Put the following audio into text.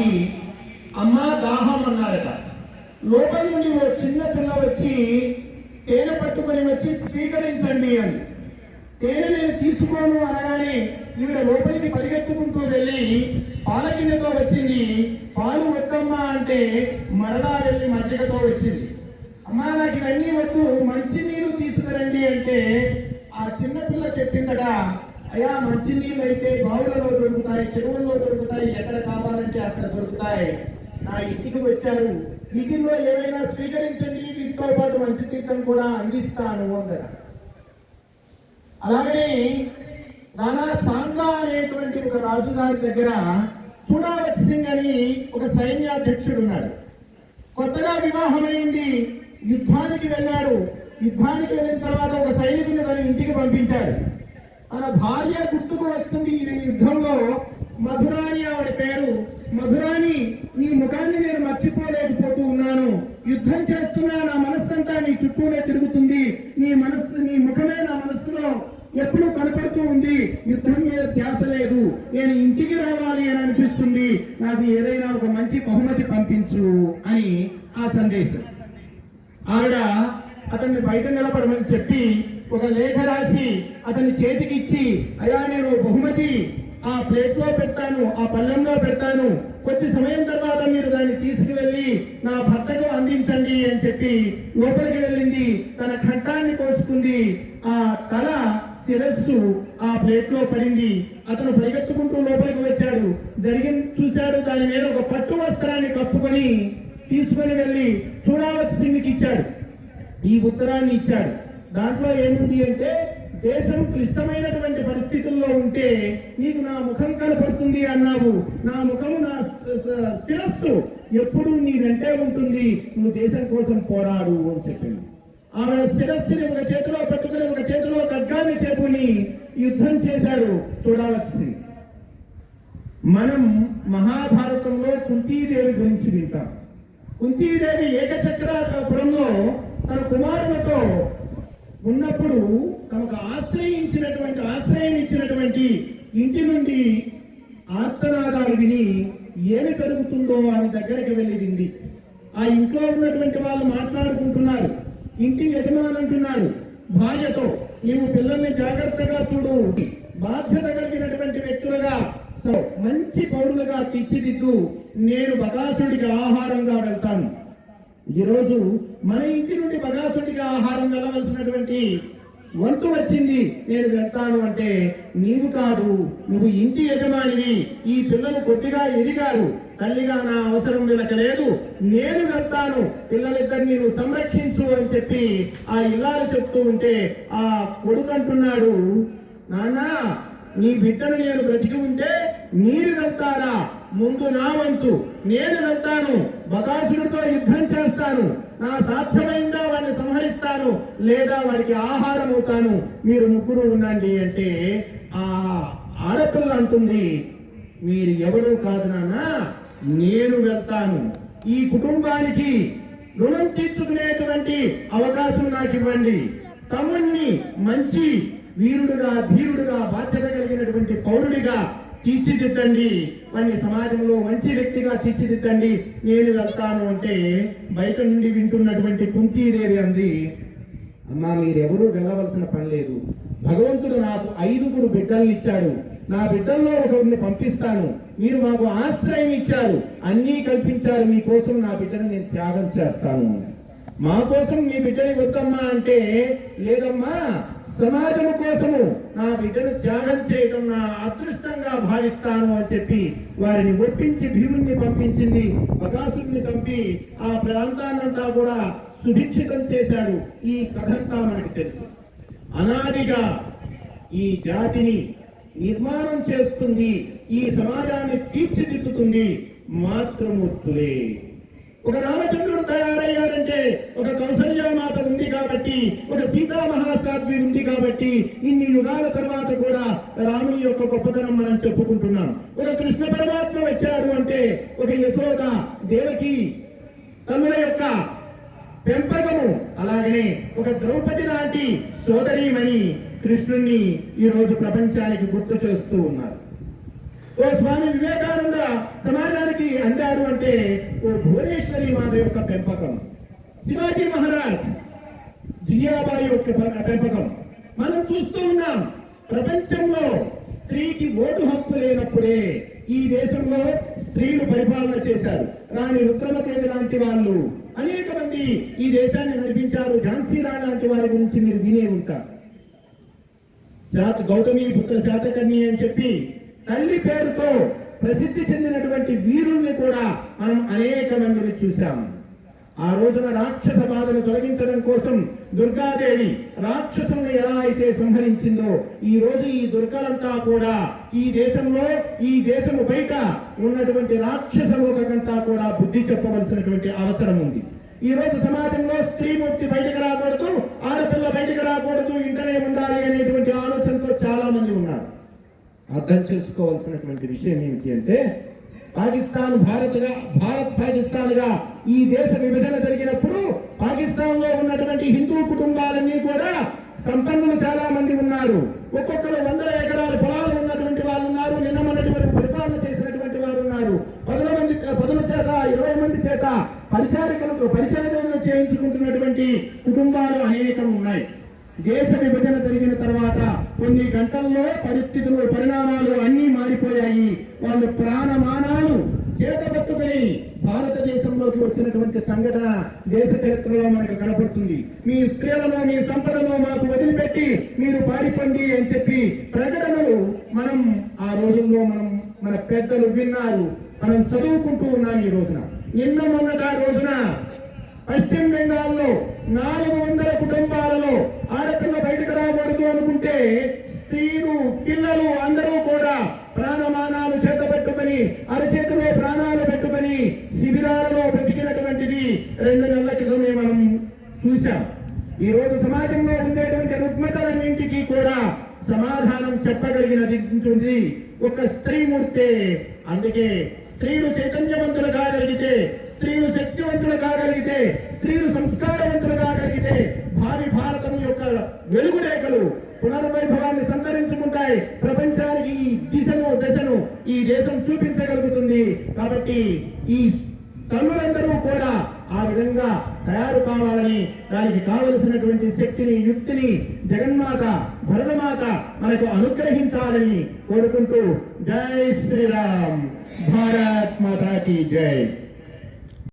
తాగి అమ్మ దాహం అన్నారట. లోపల నుండి ఓ చిన్న పిల్ల వచ్చి తేనె పట్టుకొని వచ్చి స్వీకరించండి అని. తేనె నేను తీసుకోను అనగానే ఈవిడ లోపలికి పరిగెత్తుకుంటూ వెళ్ళి పాల గిన్నెతో వచ్చింది. పాలు వద్దమ్మా అంటే మరలా వెళ్ళి మజ్జిగతో వచ్చింది. అమ్మా నాకు ఇవన్నీ వద్దు, మంచినీళ్ళు తీసుకురండి అంటే ఆ చిన్నపిల్ల చెప్పిందట, అయ్యా మంచినీళ్ళు అయితే బావులలో దొరుకుతాయి, చెరువుల్లో దొరుకుతాయి, ఎక్కడ కావాలంటే అక్కడ దొరుకుతాయి. నా ఇంటికి వచ్చారు, వీటిల్లో ఏమైనా స్వీకరించండి, వీటితో పాటు మంచి తీర్థం కూడా అందిస్తాను అందర. అలాగనే నానా సాంగా అనేటువంటి ఒక రాజుగారి దగ్గర చూడావత్ సింగ్ అని ఒక సైన్యాధ్యక్షుడు ఉన్నాడు. కొత్తగా వివాహమైంది, యుద్ధానికి వెళ్ళాడు. యుద్ధానికి వెళ్ళిన తర్వాత ఒక సైనికుని తన ఇంటికి పంపించాడు. తన భార్య గుర్తుకు వస్తుంది ఈ యుద్ధంలో. మధురాని ఆవిడ పేరు. మధురాని, నీ ముఖాన్ని నేను మర్చిపోలేకపోతూ ఉన్నాను. యుద్ధం చేస్తున్నా నా మనస్సంతా నీ చుట్టూనే తిరుగుతుంది. నీ ముఖమే నా మనస్సులో ఎప్పుడు కనపడుతూ ఉంది. యుద్ధం మీద ధ్యాస లేదు. నేను ఇంటికి రావాలి అని అనిపిస్తుంది. నాకు ఏదైనా ఒక మంచి బహుమతి పంపించు అని ఆ సందేశం. ఆవిడ అతన్ని బయట నిలబడమని చెప్పి ఒక లేఖ రాసి అతని చేతికి ఇచ్చి, అయ్యా నేను బహుమతి ఆ ప్లేట్లో పెడతాను, ఆ పళ్ళెంలో పెడతాను, కొద్ది సమయం తర్వాత మీరు దాన్ని తీసుకువెళ్ళి నా భర్తకు అందించండి అని చెప్పి లోపలికి వెళ్ళింది. తన కంఠాన్ని కోసుకుంది. ఆ తల శిరస్సు ఆ ప్లేట్లో పడింది. అతను పరిగెత్తుకుంటూ లోపలికి వచ్చాడు. చూశాడు. దాని మీద ఒక పట్టు వస్త్రాన్ని కప్పుకొని తీసుకొని వెళ్ళి చూడావత్ సింగ్కి ఇచ్చాడు. ఈ ఉత్తరాన్ని ఇచ్చాడు. దాంట్లో ఏముంది అంటే, దేశం క్లిష్టమైనటువంటి పరిస్థితుల్లో ఉంటే నీకు నా ముఖం కనపడుతుంది అన్నావు. నా ముఖము, నా శిరస్సు ఎప్పుడు నీ వెంటే ఉంటుంది. నువ్వు దేశం కోసం పోరాడు అని చెప్పింది. ఆమె శిరస్సుని ఒక చేతిలో పట్టుకుని ఒక చేతిలో ఖడ్గాన్ని చేపుని యుద్ధం చేశాడు చూడావత్ సింగ్. మనం మహాభారతంలో కుంతీదేవి గురించి వింటాం. కుంతీదేవి ఏకచక్రాపురంలో తన కుమారులతో ఉన్నప్పుడు తమకు ఆశ్రయం ఇచ్చినటువంటి ఇంటి నుండి ఆర్తనాదాలు విని ఏమి జరుగుతుందో అని దగ్గరికి వెళ్ళింది. ఆ ఇంట్లో ఉన్నటువంటి వాళ్ళు మాట్లాడుకుంటున్నారు. ఇంటి యజమాని అంటున్నాడు భార్యతో, నీవు పిల్లల్ని జాగ్రత్తగా చూడు, బాధ్యత కలిగినటువంటి వ్యక్తులుగా మంచి పౌరులుగా తీర్చిదిద్దు, నేను బకాసుడికి ఆహారంగా వెళ్తాను. ఈరోజు మన ఇంటి నుండి బకాసుడికి ఆహారం వెళ్ళవలసినటువంటి వంతు వచ్చింది, నేను వెళ్తాను అంటే నీవు కాదు, నువ్వు ఇంటి యజమానివి. ఈ పిల్లలు కొద్దిగా ఎదిగారు, తల్లిగా నా అవసరం వీళ్ళకి లేదు, నేను వెళ్తాను, పిల్లలిద్దరిని నువ్వు సంరక్షించు అని చెప్పి ఆ ఇల్లాలు చెప్తూ ఉంటే ఆ కొడుకు అంటున్నాడు, నాన్న నీ బిడ్డను నేను బ్రతికి ఉంటే మీరు వెళ్తారా? ముందు నా వంతు, నేను వెళ్తాను, బకాసురుడితో యుద్ధం చేస్తాను, నా సాధ్యమైందా వాడిని సంహరిస్తాను, లేదా వాడికి ఆహారం అవుతాను, మీరు ముగ్గురు ఉండండి అంటే ఆ ఆడపిల్ల అంటుంది, మీరు ఎవరు కాదు నాన్న, నేను వెళ్తాను, ఈ కుటుంబానికి రుణం తీర్చుకునేటువంటి అవకాశం నాకు ఇవ్వండి, తమ్ముణ్ణి మంచి వీరుడుగా, ధీరుడుగా, బాధ్యత కలిగినటువంటి పౌరుడిగా తీర్చిదిద్దండి, వాడిని సమాజంలో మంచి వ్యక్తిగా తీర్చిదిద్దండి, నేను వెళ్తాను అంటే బయట నుండి వింటున్నటువంటి కుంతీదేవి అంది, అమ్మా మీరెవరూ వెళ్ళవలసిన పని లేదు, భగవంతుడు నాకు 5 బిడ్డల్ని ఇచ్చాడు, నా బిడ్డల్లో ఒకరిని పంపిస్తాను, మీరు మాకు ఆశ్రయం ఇచ్చారు, అన్నీ కల్పించారు, మీకోసం నా బిడ్డను నేను త్యాగం చేస్తాను. మా కోసం మీ బిడ్డని వద్దమ్మా అంటే, లేదమ్మా సమాజం కోసము నా బిడ్డను త్యాగం చేయడం నా అదృష్టంగా భావిస్తాను అని చెప్పి వారిని ఒప్పించి భీముని పంపించింది. బకాసురుని చంపి ఆ ప్రాంతాన్నంతా కూడా సుభిక్షితం చేశాడు. ఈ కథంతా మనకి తెలుసు. అనాదిగా ఈ జాతిని నిర్మాణం చేస్తుంది, ఈ సమాజాన్ని తీర్చిదిద్దుతుంది మాతృమూర్తులే. ఒక రామచంద్రుడు తయారయ్యాడంటే ఒక కౌసల్యామాత ఉంది కాబట్టి, ఒక సీతామహాసాధ్వి ఉంది కాబట్టి ఇన్ని యుగాల తర్వాత కూడా రాముని యొక్క గొప్పతనం మనం చెప్పుకుంటున్నాం. ఒక కృష్ణ పరమాత్మ వచ్చాడు అంటే ఒక యశోద, దేవకి తమ్ముల యొక్క పెంపకము, అలాగనే ఒక ద్రౌపది లాంటి సోదరీమణి కృష్ణుణ్ణి ఈరోజు ప్రపంచానికి గుర్తు చేస్తూ ఉన్నారు. ఓ స్వామి వివేకానంద సమాజానికి అందాడు అంటే ఓ భువనేశ్వరి మాత యొక్క పెంపకం, శివాజీ మహారాజ్ జియాబాయి యొక్క పెంపకం మనం చూస్తూ ఉన్నాం. ప్రపంచంలో స్త్రీకి ఓటు హక్కు లేనప్పుడే ఈ దేశంలో స్త్రీలు పరిపాలన చేశారు. రాణి రుద్రమదేవి లాంటి వాళ్ళు అనేక మంది ఈ దేశాన్ని నడిపించారు. ఝాన్సీ రాణి లాంటి వారి గురించి మీరు వినే ఉంటారు. గౌతమి పుత్ర శాతకర్ణి అని చెప్పి తల్లి పేరుతో ప్రసిద్ధి చెందినటువంటి వీరుల్ని కూడా మనం అనేక మందిని చూశాం. ఆ రోజున రాక్షస బాధను తొలగించడం కోసం దుర్గాదేవి రాక్షసుల్ని ఎలా అయితే సంహరించిందో, ఈ రోజు ఈ దుర్గలంతా కూడా ఈ దేశంలో, ఈ దేశము బయట ఉన్నటువంటి రాక్షసములకంతా కూడా బుద్ధి చెప్పవలసినటువంటి అవసరం ఉంది. ఈ రోజు సమాజంలో స్త్రీమూర్తి బయటకు రాకూడదు, ఆడపిల్ల బయటకు రాకూడదు, ఇంటనే ఉండాలి అనేటువంటి ఆలోచనతో చాలా మంది ఉన్నారు. అర్థం చేసుకోవాల్సినటువంటి విషయం ఏమిటి అంటే, భారత్ పాకిస్తాన్ గా ఈ దేశ విభజన జరిగినప్పుడు పాకిస్తాన్ లో ఉన్నటువంటి హిందూ కుటుంబాలన్నీ కూడా సంపన్నులు చాలా మంది ఉన్నారు. ఒక్కొక్కరు 100 ఎకరాల పొలాలు ఉన్నటువంటి వాళ్ళు ఉన్నారు. నిన్న మొన్నటి వరకు పరిపాలన చేసినటువంటి వారు ఉన్నారు. 10 చేత 20 మంది చేత పరిచారికలను చేయించుకుంటున్నటువంటి కుటుంబాలు అనేకం ఉన్నాయి. దేశ విభజన జరిగిన తర్వాత కొన్ని గంటల్లో పరిణామాలు అన్నీ మారిపోయాయి. వాళ్ళు ప్రాణమానాలు చేతబట్టుకుని భారతదేశంలోకి వచ్చినటువంటి సంఘటన దేశ చరిత్రలో మనకు కనపడుతుంది. మీ స్త్రీలను, మీ సంపదను మాకు వదిలిపెట్టి మీరు పారిపోండి అని చెప్పి ప్రకటనలు మనం ఆ రోజుల్లో మన పెద్దలు విన్నారు. మనం చదువుకుంటూ ఉన్నాం. ఈ రోజున నిన్న మొన్నట రోజున పశ్చిమ బెంగాల్లో 400 కుటుంబాలలో ఆడపిల్ల బయటకు రాకూడదు అనుకుంటే స్త్రీలు, పిల్లలు అందరూ కూడా ప్రాణమానాలు చేతబెట్టుకుని అరచేతిలో ప్రాణాలు పెట్టుకుని శిబిరాలలో బ్రతికినటువంటిది 2 నెలల క్రితమే మనం చూశాం. ఈ రోజు సమాజంలో ఉండేటువంటి రుగ్మతలన్నింటికీ కూడా సమాధానం చెప్పగలిగినది ఒక స్త్రీమూర్తే. అందుకే స్త్రీలు చైతన్యవంతులు కాగలిగితే, స్త్రీలు శక్తివంతులు కాగలిగితే, స్త్రీలు సంస్కారవంతులు కాగలిగితే భావి భారతం యొక్క వెలుగురేఖలు పునర్వైభవాన్ని సంతరించుకుంటాయి. ప్రపంచానికి ఈ దశను ఈ దేశం చూపించగలుగుతుంది. కాబట్టి ఈ తల్లులందరూ కూడా ఆ విధంగా తయారు కావాలని, దానికి కావలసినటువంటి శక్తిని, యుక్తిని జగన్మాత, భరతమాత మనకు అనుగ్రహించాలని కోరుకుంటూ జై శ్రీరామ్, భారత్ మాతా కీ జై.